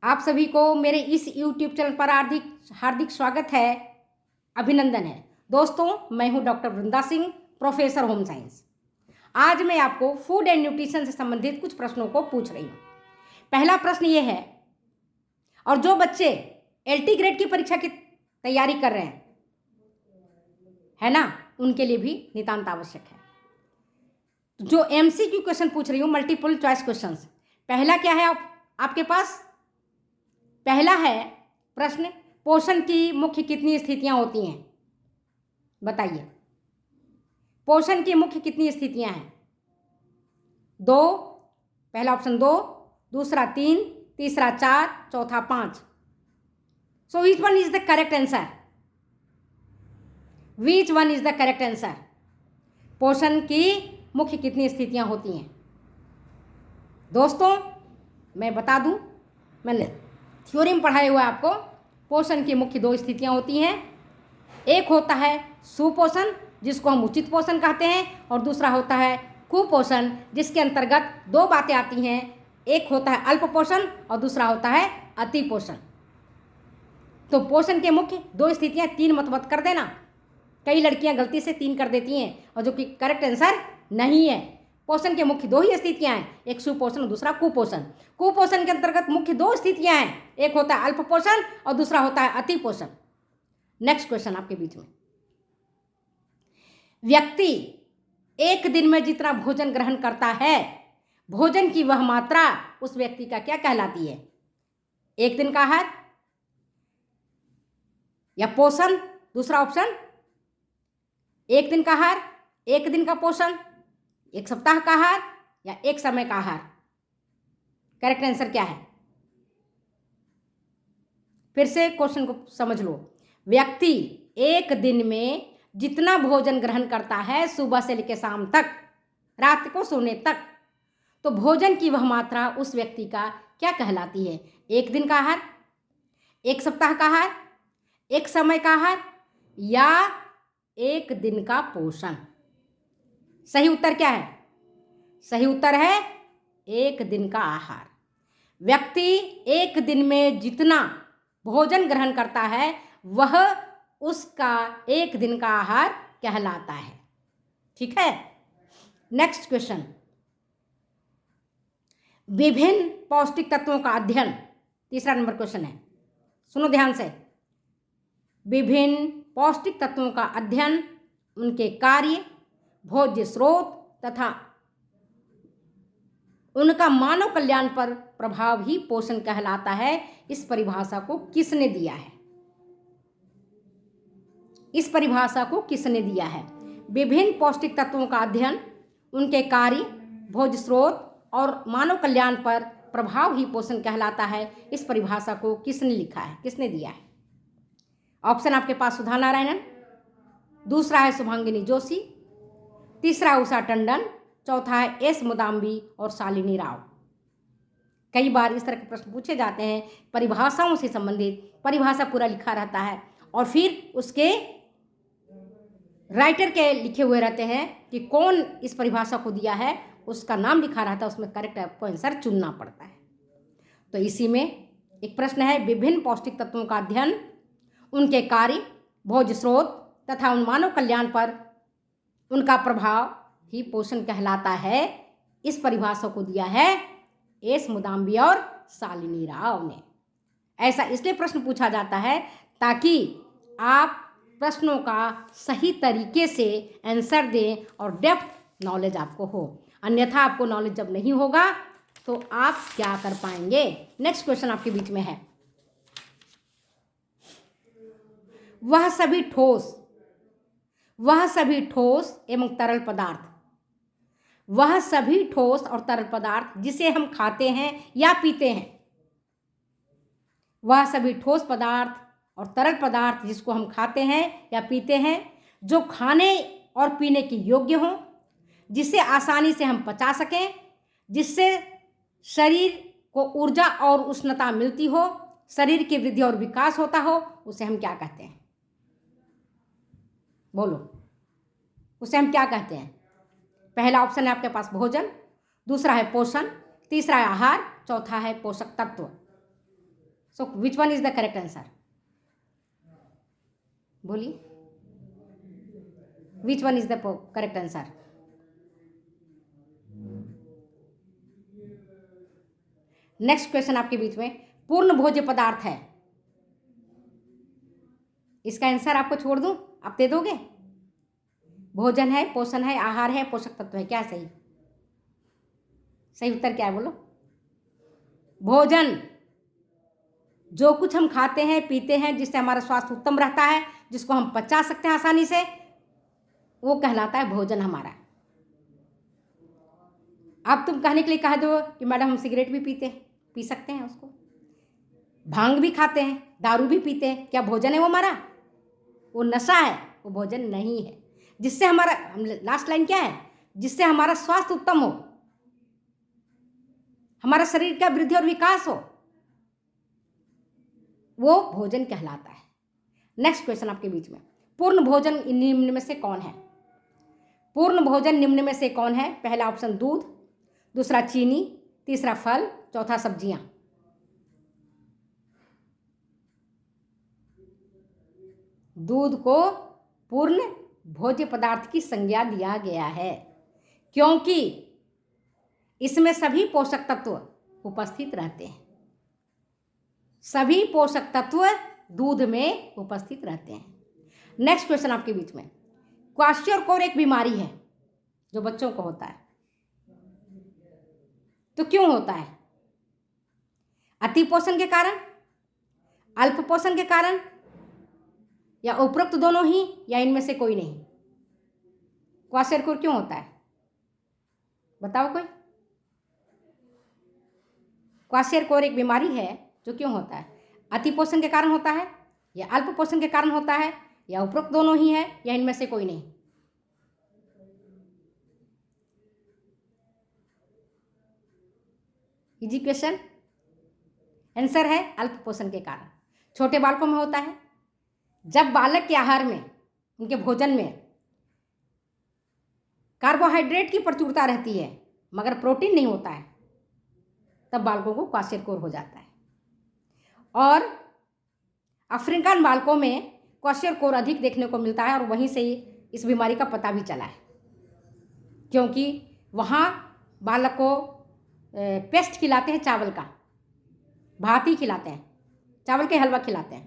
आप सभी को मेरे इस YouTube चैनल पर हार्दिक हार्दिक स्वागत है, अभिनंदन है। दोस्तों, मैं हूं डॉक्टर वृंदा सिंह, प्रोफेसर होम साइंस। आज मैं आपको फूड एंड न्यूट्रिशन से संबंधित कुछ प्रश्नों को पूछ रही हूं। पहला प्रश्न ये है, और जो बच्चे LT ग्रेड की परीक्षा की तैयारी कर रहे हैं, है ना, उनके लिए भी नितांत आवश्यक है। जो MCQ क्वेश्चन पूछ रही हूँ, मल्टीपल चॉइस क्वेश्चंस। पहला क्या है आपके पास? पहला है प्रश्न, पोषण की मुख्य कितनी स्थितियां होती हैं? बताइए, पोषण की मुख्य कितनी स्थितियां हैं? 2, पहला ऑप्शन 2, दूसरा 3, तीसरा 4, चौथा 5। So which one is the correct answer? Which one is the correct answer? पोषण की मुख्य कितनी स्थितियां होती हैं? दोस्तों, मैं बता दूं, मैंने थ्योरी में पढ़ाया हुआ है आपको। पोषण की मुख्य 2 स्थितियां होती हैं। एक होता है सुपोषण, जिसको हम उचित पोषण कहते हैं, और दूसरा होता है कुपोषण, जिसके अंतर्गत 2 बातें आती हैं। एक होता है अल्प पोषण और दूसरा होता है अति पोषण। तो पोषण के मुख्य 2 स्थितियां, 3 मत कर देना। कई लड़कियां गलती से 3 कर देती हैं, और जो कि करेक्ट आंसर नहीं है। पोषण के मुख्य 2 ही स्थितियां हैं, एक सुपोषण और दूसरा कुपोषण। कुपोषण के अंतर्गत मुख्य 2 स्थितियां हैं, एक होता है अल्प पोषण और दूसरा होता है अति पोषण। नेक्स्ट क्वेश्चन आपके बीच में, व्यक्ति एक दिन में जितना भोजन ग्रहण करता है, भोजन की वह मात्रा उस व्यक्ति का क्या कहलाती है? एक दिन का आहार या पोषण? दूसरा ऑप्शन, एक दिन का आहार, एक दिन का पोषण, एक सप्ताह का आहार या एक समय का आहार? करेक्ट आंसर क्या है? फिर से क्वेश्चन को समझ लो। व्यक्ति एक दिन में जितना भोजन ग्रहण करता है, सुबह से लेकर शाम तक, रात को सोने तक, तो भोजन की वह मात्रा उस व्यक्ति का क्या कहलाती है? एक दिन का आहार, एक सप्ताह का आहार, एक समय का आहार या एक दिन का पोषण? सही उत्तर क्या है? सही उत्तर है एक दिन का आहार। व्यक्ति एक दिन में जितना भोजन ग्रहण करता है, वह उसका एक दिन का आहार कहलाता है। ठीक है। नेक्स्ट क्वेश्चन, विभिन्न पौष्टिक तत्वों का अध्ययन, तीसरा नंबर क्वेश्चन है, सुनो ध्यान से। विभिन्न पौष्टिक तत्वों का अध्ययन, उनके कार्य, भोज्य स्रोत तथा उनका मानव कल्याण पर प्रभाव ही पोषण कहलाता है। इस परिभाषा को किसने दिया है? इस परिभाषा को किसने दिया है? विभिन्न पौष्टिक तत्वों का अध्ययन, उनके कार्य, भोज्य स्रोत और मानव कल्याण पर प्रभाव ही पोषण कहलाता है। इस परिभाषा को किसने लिखा है, किसने दिया है? ऑप्शन आपके पास, सुधा नारायणन, दूसरा है शुभांगिनी जोशी, तीसरा उषा टंडन, चौथा है एस मुदाम्बी और शालिनी राव। कई बार इस तरह के प्रश्न पूछे जाते हैं, परिभाषाओं से संबंधित परिभाषा पूरा लिखा रहता है और फिर उसके राइटर के लिखे हुए रहते हैं कि कौन इस परिभाषा को दिया है, उसका नाम लिखा रहता है, उसमें करेक्ट आपको आंसर चुनना पड़ता है। तो इसी में एक प्रश्न है, विभिन्न पौष्टिक तत्वों का अध्ययन, उनके कार्य, भोज्य स्रोत तथा उन मानव कल्याण पर उनका प्रभाव ही पोषण कहलाता है। इस परिभाषा को दिया है एस मुदाम्बी और शालिनी राव ने। ऐसा इसलिए प्रश्न पूछा जाता है ताकि आप प्रश्नों का सही तरीके से आंसर दें और डेप्थ नॉलेज आपको हो। अन्यथा आपको नॉलेज जब नहीं होगा तो आप क्या कर पाएंगे? नेक्स्ट क्वेश्चन आपके बीच में है, वह सभी ठोस एवं तरल पदार्थ, वह सभी ठोस और तरल पदार्थ जिसे हम खाते हैं या पीते हैं, वह सभी ठोस पदार्थ और तरल पदार्थ जिसको हम खाते हैं या पीते हैं, जो खाने और पीने के योग्य हों, जिसे आसानी से हम पचा सकें, जिससे शरीर को ऊर्जा और उष्णता मिलती हो, शरीर की वृद्धि और विकास होता हो, उसे हम क्या कहते हैं? बोलो, उसे हम क्या कहते हैं? पहला ऑप्शन है आपके पास भोजन, दूसरा है पोषण, तीसरा है आहार, चौथा है पोषक तत्व। So which one is the correct answer? बोलिए, which one is the correct answer? Next question आपके बीच में, पूर्ण भोज्य पदार्थ है, इसका आंसर आपको छोड़ दूं, आप दे दोगे? भोजन है, पोषण है, आहार है, पोषक तत्व है, क्या सही? सही उत्तर क्या है बोलो? भोजन, जो कुछ हम खाते हैं पीते हैं जिससे हमारा स्वास्थ्य उत्तम रहता है, जिसको हम पचा सकते हैं आसानी से, वो कहलाता है भोजन हमारा। अब तुम कहने के लिए कह दो कि मैडम हम सिगरेट भी पी सकते हैं, उसको भांग भी खाते हैं, दारू भी पीते हैं, क्या भोजन है वो हमारा? वो नशा है, वो भोजन नहीं है। जिससे हमारा, लास्ट लाइन क्या है? जिससे हमारा स्वास्थ्य उत्तम हो, हमारा शरीर का वृद्धि और विकास हो, वो भोजन कहलाता है। नेक्स्ट क्वेश्चन आपके बीच में, पूर्ण भोजन निम्न में से कौन है? पूर्ण भोजन निम्न में से कौन है? पहला ऑप्शन दूध, दूसरा चीनी, तीसरा फल, चौथा सब्जियां। दूध को पूर्ण भोज्य पदार्थ की संज्ञा दिया गया है क्योंकि इसमें सभी पोषक तत्व उपस्थित रहते हैं। सभी पोषक तत्व दूध में उपस्थित रहते हैं। नेक्स्ट क्वेश्चन आपके बीच में, क्वाशियोर एक बीमारी है जो बच्चों को होता है, तो क्यों होता है? अति पोषण के कारण, अल्प पोषण के कारण, या उपरोक्त दोनों ही, या इनमें से कोई नहीं? क्वाशियोर क्यों होता है बताओ कोई? क्वाशियोर एक बीमारी है जो क्यों होता है? अति पोषण के कारण होता है, या अल्प पोषण के कारण होता है, या उपरोक्त दोनों ही है, या इनमें से कोई नहीं? इजी क्वेश्चन, आंसर है अल्प पोषण के कारण। छोटे बालकों में होता है, जब बालक के आहार में, उनके भोजन में कार्बोहाइड्रेट की प्रचुरता रहती है मगर प्रोटीन नहीं होता है, तब बालकों को क्वाशियोर हो जाता है। और अफ्रीकन बालकों में क्वाशियोर अधिक देखने को मिलता है और वहीं से इस बीमारी का पता भी चला है, क्योंकि वहाँ बालक को पेस्ट खिलाते हैं, चावल का भात ही खिलाते हैं, चावल के हलवा खिलाते हैं।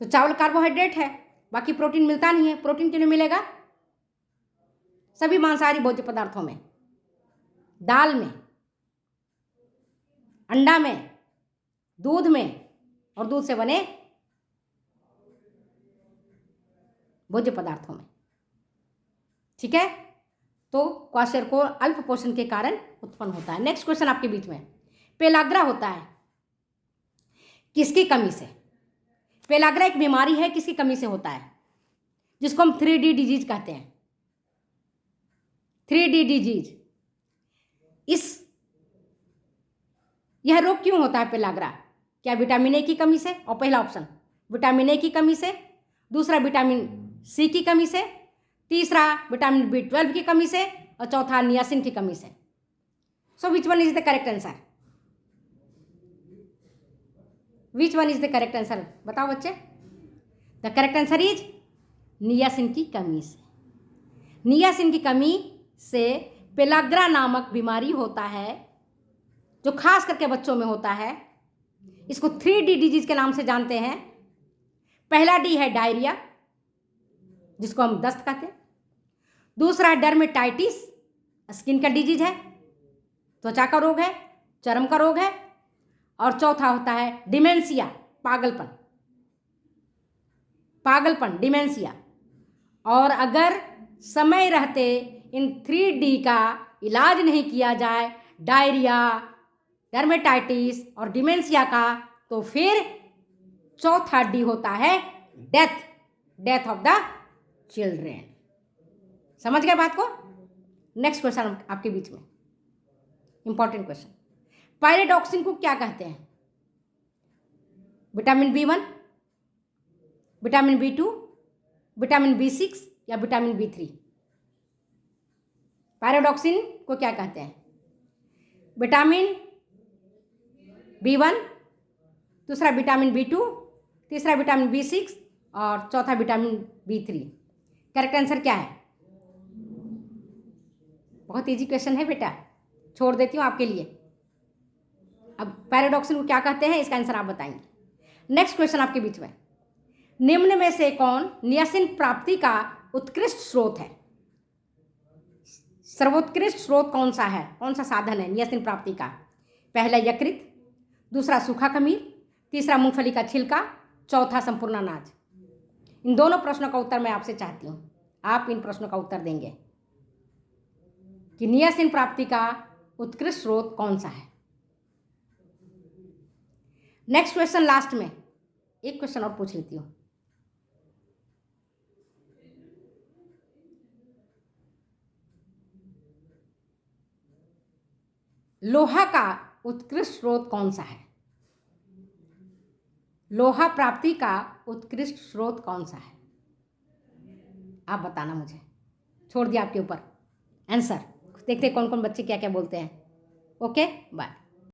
तो चावल कार्बोहाइड्रेट है, बाकी प्रोटीन मिलता नहीं है। प्रोटीन क्यों नहीं मिलेगा? सभी मांसाहारी भोज्य पदार्थों में, दाल में, अंडा में, दूध में, और दूध से बने भोज्य पदार्थों में। ठीक है, तो क्वाशियोर अल्प पोषण के कारण उत्पन्न होता है। नेक्स्ट क्वेश्चन आपके बीच में, पेलाग्रा होता है किसकी कमी से? पेलाग्रा एक बीमारी है, किसकी कमी से होता है? जिसको हम 3D डिजीज कहते हैं। 3D डिजीज, यह रोग क्यों होता है पेलाग्रा? क्या विटामिन ए की कमी से? और पहला ऑप्शन विटामिन ए की कमी से, दूसरा विटामिन सी की कमी से, तीसरा विटामिन B12 की कमी से, और चौथा नियासिन की कमी से। So which one is the correct answer? Which one is the correct answer बताओ बच्चे? The correct answer is niacin की कमी से। नियासिन की कमी से पेलाग्रा नामक बीमारी होता है, जो खास करके बच्चों में होता है। इसको 3D डिजीज के नाम से जानते हैं। पहला डी है डायरिया, जिसको हम दस्त कहते हैं। दूसरा है डर्मेटाइटिस, स्किन का डिजीज है, त्वचा का रोग है, चर्म का रोग है। और चौथा होता है डिमेंशिया, पागलपन, डिमेंशिया। और अगर समय रहते इन 3D का इलाज नहीं किया जाए, डायरिया, डर्मेटाइटिस और डिमेंशिया का, तो फिर चौथा डी होता है डेथ ऑफ द चिल्ड्रेन। समझ गए बात को? नेक्स्ट क्वेश्चन आपके बीच में, इंपॉर्टेंट क्वेश्चन, पायरिडॉक्सिन को क्या कहते हैं? Vitamin B1, vitamin B2, vitamin B6 या विटामिन B3? पायरिडॉक्सिन को क्या कहते हैं? विटामिन B1, दूसरा विटामिन B2, तीसरा विटामिन B6 और चौथा विटामिन B3। करेक्ट आंसर क्या है? बहुत इजी क्वेश्चन है बेटा, छोड़ देती हूँ आपके लिए। अब पैराडॉक्सिन को क्या कहते हैं, इसका आंसर आप बताएंगे। नेक्स्ट क्वेश्चन आपके बीच में, निम्न में से कौन नियासिन प्राप्ति का उत्कृष्ट स्रोत है? सर्वोत्कृष्ट स्रोत कौन सा है, कौन सा साधन है नियासिन प्राप्ति का? पहला यकृत, दूसरा सूखा खमीर, तीसरा मूंगफली का छिलका, चौथा संपूर्ण अनाज। इन दोनों प्रश्नों का उत्तर मैं आपसे चाहती हूँ, आप इन प्रश्नों का उत्तर देंगे कि नियासिन प्राप्ति का उत्कृष्ट स्रोत कौन सा है। नेक्स्ट क्वेश्चन, लास्ट में एक क्वेश्चन और पूछ लेती हूँ। लोहा का उत्कृष्ट स्रोत कौन सा है? लोहा प्राप्ति का उत्कृष्ट स्रोत कौन सा है? आप बताना मुझे, छोड़ दिया आपके ऊपर आंसर। देखते कौन कौन बच्चे क्या क्या बोलते हैं। Okay, bye.